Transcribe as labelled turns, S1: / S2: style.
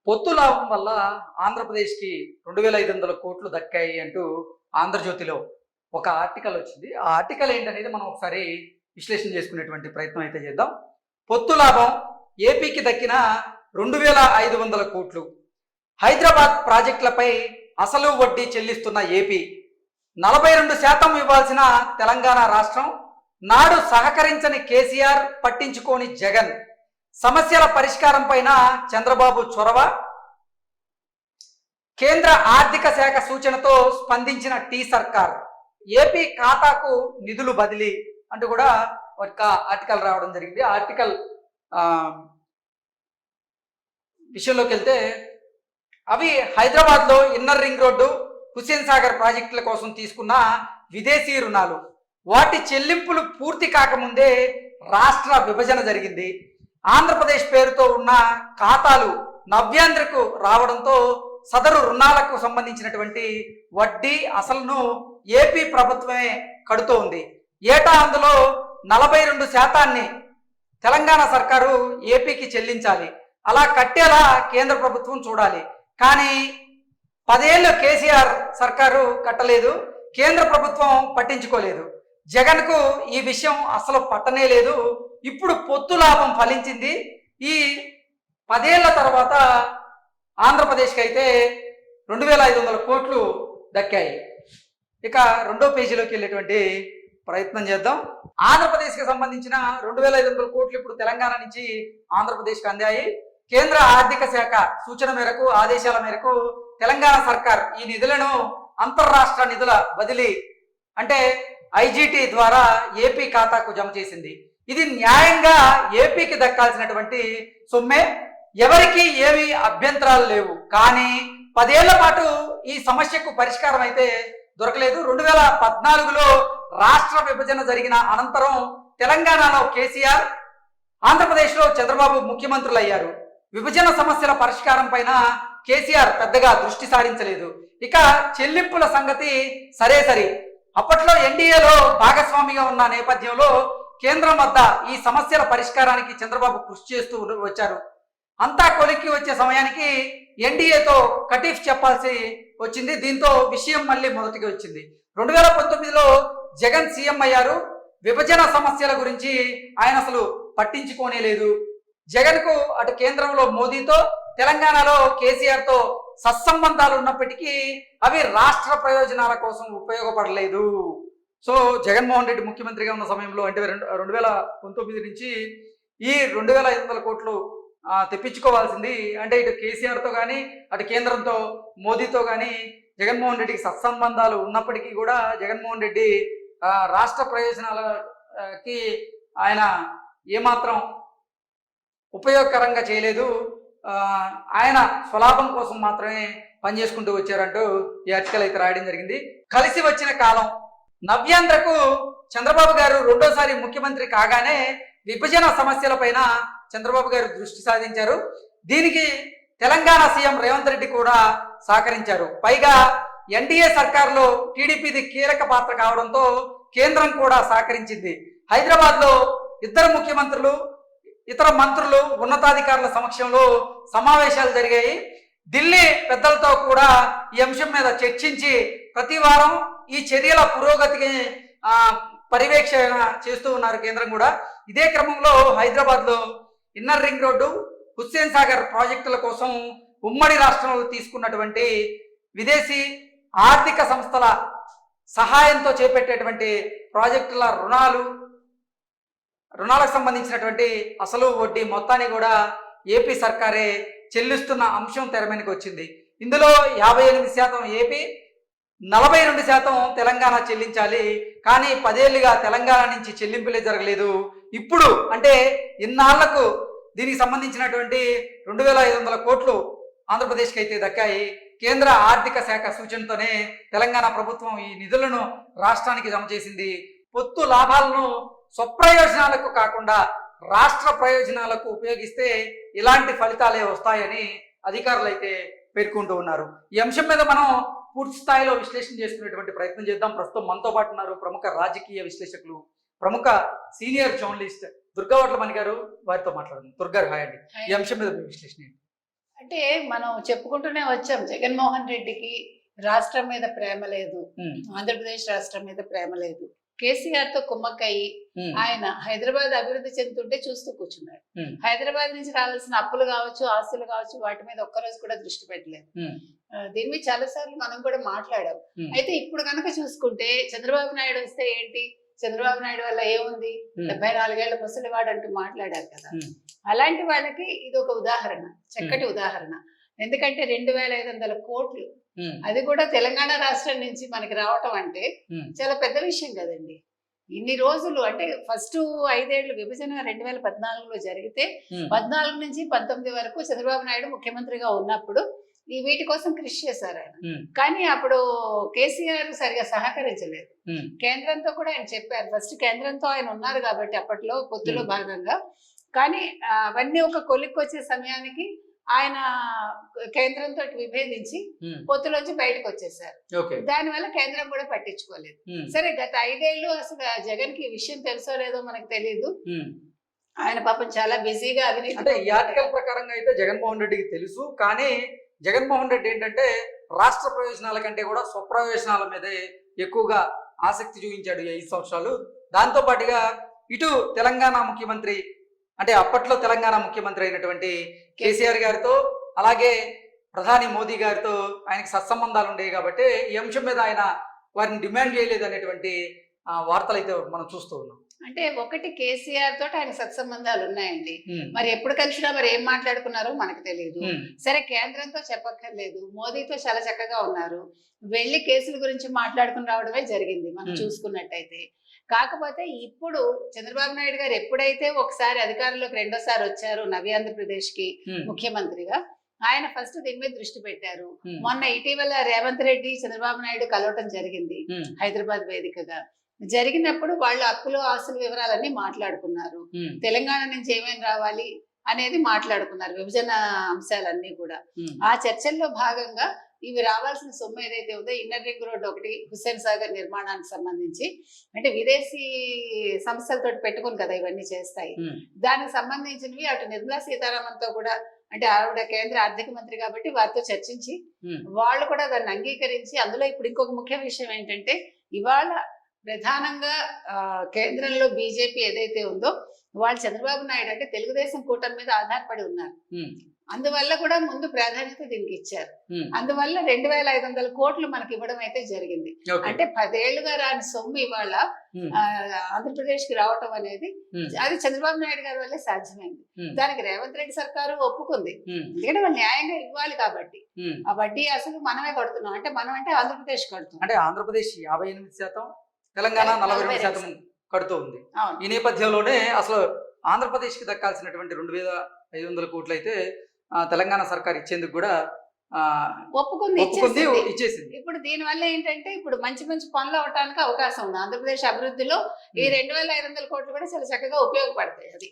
S1: పొత్తు లాభం వల్ల ఆంధ్రప్రదేశ్‌కి 2500 కోట్లు దక్కాయి అంటూ ఆంధ్రజ్యోతిలో ఒక ఆర్టికల్ వచ్చింది. ఆ ఆర్టికల్ ఏంటనేది మనం ఒకసారి విశ్లేషణ చేసుకునేటువంటి ప్రయత్నం అయితే చేద్దాం. పొత్తు లాభం ఏపీకి దక్కిన 2500 కోట్లు. హైదరాబాద్ ప్రాజెక్టులపై అసలు వడ్డీ చెల్లిస్తున్న ఏపీ. 42% ఇవ్వాల్సిన తెలంగాణ రాష్ట్రం. నాడు సహకరించని కేసీఆర్, పట్టించుకోని జగన్. సమస్యల పరిష్కారం పైన చంద్రబాబు చొరవ. కేంద్ర ఆర్థిక శాఖ సూచనతో స్పందించిన టీ సర్కార్. ఏపీ ఖాతాకు నిధులు బదిలీ అంటూ కూడా ఒక ఆర్టికల్ రావడం జరిగింది. ఆ ఆర్టికల్ విషయంలోకి వెళ్తే అవి హైదరాబాద్లో inner ring road, Hussain Sagar ప్రాజెక్టుల కోసం తీసుకున్న విదేశీ రుణాలు. వాటి చెల్లింపులు పూర్తి కాకముందే రాష్ట్ర విభజన జరిగింది. ఆంధ్రప్రదేశ్ పేరుతో ఉన్న ఖాతాలు నవ్యాంధ్రకు రావడంతో సదరు రుణాలకు సంబంధించినటువంటి వడ్డీ అసలును ఏపీ ప్రభుత్వమే కడుతోంది. ఏటా అందులో 42% తెలంగాణ సర్కారు ఏపీకి చెల్లించాలి. అలా కట్టేలా కేంద్ర ప్రభుత్వం చూడాలి. కానీ 10 ఏళ్ళు కేసీఆర్ సర్కారు కట్టలేదు, కేంద్ర ప్రభుత్వం పట్టించుకోలేదు. జగన్కు ఈ విషయం అసలు పట్టనే లేదు. ఇప్పుడు పొత్తు లాభం ఫలించింది. ఈ 10 ఏళ్ల తర్వాత ఆంధ్రప్రదేశ్కి అయితే 2500 కోట్లు దక్కాయి. ఇక రెండో పేజీలోకి వెళ్ళేటువంటి ప్రయత్నం చేద్దాం. ఆంధ్రప్రదేశ్కి సంబంధించిన 2500 కోట్లు ఇప్పుడు తెలంగాణ నుంచి ఆంధ్రప్రదేశ్కి అందాయి. కేంద్ర ఆర్థిక శాఖ సూచన మేరకు, ఆదేశాల మేరకు తెలంగాణ సర్కార్ ఈ నిధులను అంతర్రాష్ట్ర నిధుల బదిలీ అంటే ఐజీటీ ద్వారా ఏపీ ఖాతాకు జమ చేసింది. ఇది న్యాయంగా ఏపీకి దక్కాల్సినటువంటి సొమ్మే. ఎవరికి ఏమీ అభ్యంతరాలు లేవు. కానీ 10 ఏళ్ల పాటు ఈ సమస్యకు పరిష్కారం అయితే దొరకలేదు. 2014లో రాష్ట్ర విభజన జరిగిన అనంతరం తెలంగాణలో కేసీఆర్, ఆంధ్రప్రదేశ్లో చంద్రబాబు ముఖ్యమంత్రులు అయ్యారు. విభజన సమస్యల పరిష్కారం పైన కేసీఆర్ పెద్దగా దృష్టి సారించలేదు. ఇక చెల్లింపుల సంగతి సరే. అప్పట్లో ఎన్డీఏలో భాగస్వామిగా ఉన్న నేపథ్యంలో కేంద్రం వద్ద ఈ సమస్యల పరిష్కారానికి చంద్రబాబు కృషి చేస్తూ వచ్చారు. అంతా కొలిక్కి వచ్చే సమయానికి ఎన్డీఏతో కటీఫ్ చెప్పాల్సి వచ్చింది. దీంతో విషయం మళ్ళీ మొదటికి వచ్చింది. 2019లో జగన్ సీఎం అయ్యారు. విభజన సమస్యల గురించి ఆయన అసలు పట్టించుకోనే లేదు. జగన్కు అటు కేంద్రంలో మోదీతో, తెలంగాణలో కేసీఆర్తో సత్సంబంధాలు ఉన్నప్పటికీ అవి రాష్ట్ర ప్రయోజనాల కోసం ఉపయోగపడలేదు. సో జగన్మోహన్ రెడ్డి ముఖ్యమంత్రిగా ఉన్న సమయంలో అంటే 2019 నుంచి ఈ 2500 కోట్లు తెప్పించుకోవాల్సింది. అంటే ఇటు కేసీఆర్తో కానీ, అటు కేంద్రంతో మోదీతో కానీ జగన్మోహన్ రెడ్డికి సత్సంబంధాలు ఉన్నప్పటికీ కూడా జగన్మోహన్ రెడ్డి రాష్ట్ర ప్రయోజనాలకి ఆయన ఏమాత్రం ఉపయోగకరంగా చేయలేదు. ఆయన స్వలాభం కోసం మాత్రమే పనిచేసుకుంటూ వచ్చారంటూ ఈ ఆర్టికల్ అయితే రాయడం జరిగింది. కలిసి వచ్చిన కాలం. నవ్యాంధ్రకు చంద్రబాబు గారు రెండోసారి ముఖ్యమంత్రి కాగానే విభజన సమస్యలపైన చంద్రబాబు గారు దృష్టి సాధించారు. దీనికి తెలంగాణ సీఎం రేవంత్ రెడ్డి కూడా సహకరించారు. పైగా ఎన్డీఏ సర్కార్లో టీడీపీది కీలక పాత్ర కావడంతో కేంద్రం కూడా సహకరించింది. హైదరాబాద్లో ఇద్దరు ముఖ్యమంత్రులు, ఇతర మంత్రులు, ఉన్నతాధికారుల సమక్షంలో సమావేశాలు జరిగాయి. ఢిల్లీ పెద్దలతో కూడా ఈ అంశం మీద చర్చించి ప్రతి వారం ఈ చర్యల పురోగతికి పర్యవేక్షణ చేస్తూ ఉన్నారు కేంద్రం కూడా. ఇదే క్రమంలో హైదరాబాద్లో inner ring road, Hussain Sagar ప్రాజెక్టుల కోసం ఉమ్మడి రాష్ట్రంలో తీసుకున్నటువంటి విదేశీ ఆర్థిక సంస్థల సహాయంతో చేపట్టేటువంటి ప్రాజెక్టుల రుణాలకు సంబంధించినటువంటి అసలు వడ్డీ మొత్తాన్ని కూడా ఏపీ సర్కారే చెల్లిస్తున్న అంశం తెర మీదకి వచ్చింది. ఇందులో 58% ఏపీ, 42% తెలంగాణ చెల్లించాలి. కానీ 10 ఏళ్ళుగా తెలంగాణ నుంచి చెల్లింపులే జరగలేదు. ఇప్పుడు అంటే ఇన్నాళ్లకు దీనికి సంబంధించినటువంటి 2500 కోట్లు ఆంధ్రప్రదేశ్కి అయితే దక్కాయి. కేంద్ర ఆర్థిక శాఖ సూచనతోనే తెలంగాణ ప్రభుత్వం ఈ నిధులను రాష్ట్రానికి జమ చేసింది. పొత్తు లాభాలను స్వప్రయోజనాలకు కాకుండా రాష్ట్ర ప్రయోజనాలకు ఉపయోగిస్తే ఇలాంటి ఫలితాలే వస్తాయని అధికారులు అయితే పేర్కొంటూ ఉన్నారు. ఈ అంశం మీద మనం పూర్తి స్థాయిలో విశ్లేషణ చేసుకునేటువంటి ప్రయత్నం చేద్దాం. ప్రస్తుతం మనతో పాటు ఉన్నారు ప్రముఖ రాజకీయ విశ్లేషకులు, ప్రముఖ సీనియర్ జర్నలిస్ట్ దుర్గా వడ్లమణి గారు. వారితో మాట్లాడుతుంది. దుర్గారు హాయ్ అండి. ఈ అంశం మీద విశ్లేషణ ఏంటి?
S2: అంటే మనం చెప్పుకుంటూనే వచ్చాం, జగన్మోహన్ రెడ్డికి రాష్ట్రం మీద ప్రేమ లేదు, ఆంధ్రప్రదేశ్ రాష్ట్రం మీద ప్రేమ లేదు. కేసీఆర్ తో కుమ్మక్కయ్యి ఆయన హైదరాబాద్ అభివృద్ధి చెందుతుంటే చూస్తూ కూర్చున్నాడు. హైదరాబాద్ నుంచి రావాల్సిన అప్పులు కావచ్చు, ఆస్తులు కావచ్చు, వాటి మీద ఒక్కరోజు కూడా దృష్టి పెట్టలేదు. దీని మీద చాలా సార్లు మనం కూడా మాట్లాడాం. అయితే ఇప్పుడు కనుక చూసుకుంటే చంద్రబాబు నాయుడు వస్తే ఏంటి, చంద్రబాబు నాయుడు వల్ల ఏముంది, 74 ఏళ్ల ముసలివాడు అంటూ మాట్లాడారు కదా. అలాంటి వాళ్ళకి ఇది ఒక ఉదాహరణ, చక్కటి ఉదాహరణ. ఎందుకంటే 2500 కోట్లు, అది కూడా తెలంగాణ రాష్ట్రం నుంచి మనకి రావటం అంటే చాలా పెద్ద విషయం కదండి. ఇన్ని రోజులు అంటే ఫస్ట్ 5 ఏళ్లు విభజన 2014లో జరిగితే 14 నుంచి 19 వరకు చంద్రబాబు నాయుడు ముఖ్యమంత్రిగా ఉన్నప్పుడు ఈ వీటి కోసం కృషి చేశారు ఆయన. కానీ అప్పుడు కేసీఆర్ సరిగా సహకరించలేదు. కేంద్రంతో కూడా ఆయన చెప్పారు, ఫస్ట్ కేంద్రంతో ఆయన ఉన్నారు కాబట్టి అప్పట్లో పొత్తులో భాగంగా. కానీ అవన్నీ ఒక కొలిక్కి వచ్చే సమయానికి ఆయన కేంద్రంతో విభేదించి పొత్తులోంచి బయటకు వచ్చేసారు. దానివల్ల కేంద్రం కూడా పట్టించుకోలేదు. సరే, గత 5 ఏళ్ళు అసలు జగన్ కి ఈ విషయం తెలుసో లేదో మనకు తెలియదు. ఆయన పాపం చాలా బిజీగా అవినీతి.
S1: అంటే ఈ ఆర్టికల్ ప్రకారంగా అయితే జగన్మోహన్ రెడ్డికి తెలుసు, కానీ జగన్మోహన్ రెడ్డి ఏంటంటే రాష్ట్ర ప్రయోజనాల కంటే కూడా స్వప్రయోజనాల మీదే ఎక్కువగా ఆసక్తి చూపించాడు ఈ 5 సంవత్సరాలు. దాంతో పాటుగా ఇటు తెలంగాణ ముఖ్యమంత్రి అంటే అప్పట్లో తెలంగాణ ముఖ్యమంత్రి అయినటువంటి కేసీఆర్ గారితో, అలాగే ప్రధాని మోదీ గారితో ఆయనకి సత్సంబంధాలు ఉండేవి కాబట్టి ఈ అంశం మీద ఆయన వారిని డిమాండ్ చేయలేదు అనేటువంటి వార్తలు అయితే మనం చూస్తూ ఉన్నాం.
S2: అంటే ఒకటి, కేసీఆర్ తోటి ఆయన సత్సంబంధాలు ఉన్నాయండి. మరి ఎప్పుడు కలిసినా మరి ఏం మాట్లాడుకున్నారో మనకు తెలియదు. సరే, కేంద్రంతో చెప్పక్కర్లేదు, మోదీతో చాలా చక్కగా ఉన్నారు. వెళ్ళి కేసుల గురించి మాట్లాడుకుని రావడమే జరిగింది మనం చూసుకున్నట్టయితే. కాకపోతే ఇప్పుడు చంద్రబాబు నాయుడు గారు ఎప్పుడైతే ఒకసారి అధికారంలోకి రెండోసారి వచ్చారు నవ్య ఆంధ్రప్రదేశ్ కి ముఖ్యమంత్రిగా, ఆయన ఫస్ట్ దీని మీద దృష్టి పెట్టారు. మొన్న ఇటీవల రేవంత్ రెడ్డి చంద్రబాబు నాయుడు కలవటం జరిగింది హైదరాబాద్ వేదికగా. జరిగినప్పుడు వాళ్ళు అప్పులు ఆస్తుల వివరాలన్నీ మాట్లాడుకున్నారు. తెలంగాణ నుంచి ఏమేమి రావాలి అనేది మాట్లాడుకున్నారు, విభజన అంశాలన్నీ కూడా. ఆ చర్చల్లో భాగంగా ఇవి రావాల్సిన సొమ్ము ఏదైతే ఉందో, ఇన్నర్ రింగ్ రోడ్ ఒకటి, హుస్సేన్ సాగర్ నిర్మాణానికి సంబంధించి, అంటే విదేశీ సంస్థలతో పెట్టుకుని కదా ఇవన్నీ చేస్తాయి, దానికి సంబంధించినవి అటు నిర్మలా సీతారామన్ తో కూడా, అంటే ఆవిడ కేంద్ర ఆర్థిక మంత్రి కాబట్టి వారితో చర్చించి వాళ్ళు కూడా దాన్ని అంగీకరించి, అందులో ఇప్పుడు ఇంకొక ముఖ్య విషయం ఏంటంటే, ఇవాళ ప్రధానంగా కేంద్రంలో బీజేపీ ఏదైతే ఉందో వాళ్ళు చంద్రబాబు నాయుడు అంటే తెలుగుదేశం కూటమి మీద ఆధారపడి ఉన్నారు. అందువల్ల కూడా ముందు ప్రాధాన్యత దీనికి ఇచ్చారు. అందువల్ల 2500 కోట్లు మనకి ఇవ్వడం అయితే జరిగింది. అంటే 10 ఏళ్లుగా రాని సొమ్ము ఇవాళ ఆంధ్రప్రదేశ్ కి రావటం అనేది అది చంద్రబాబు నాయుడు గారి వల్లే సాధ్యమైంది. దానికి రేవంత్ రెడ్డి సర్కారు ఒప్పుకుంది, ఎందుకంటే వాళ్ళు న్యాయంగా ఇవ్వాలి కాబట్టి. ఆ వడ్డీ అసలు మనమే కడుతున్నాం, అంటే మనం అంటే ఆంధ్రప్రదేశ్ కడుతున్నాం.
S1: అంటే ఆంధ్రప్రదేశ్ 58%, తెలంగాణ 42% కడుతూ ఉంది. ఈ నేపథ్యంలోనే అసలు ఆంధ్రప్రదేశ్ కి దక్కాల్సినటువంటి 2500 కోట్లు అయితే తెలంగాణ సర్కార్ ఇచ్చేందుకు కూడా
S2: ఒప్పుకుంది,
S1: ఇచ్చేసింది.
S2: ఇప్పుడు దీని వల్ల ఏంటంటే ఇప్పుడు మంచి మంచి పనులు అవడానికి అవకాశం ఉంది. ఆంధ్రప్రదేశ్ అభివృద్ధిలో ఈ 2500 కోట్లు కూడా చాలా చక్కగా ఉపయోగపడతాయి. అది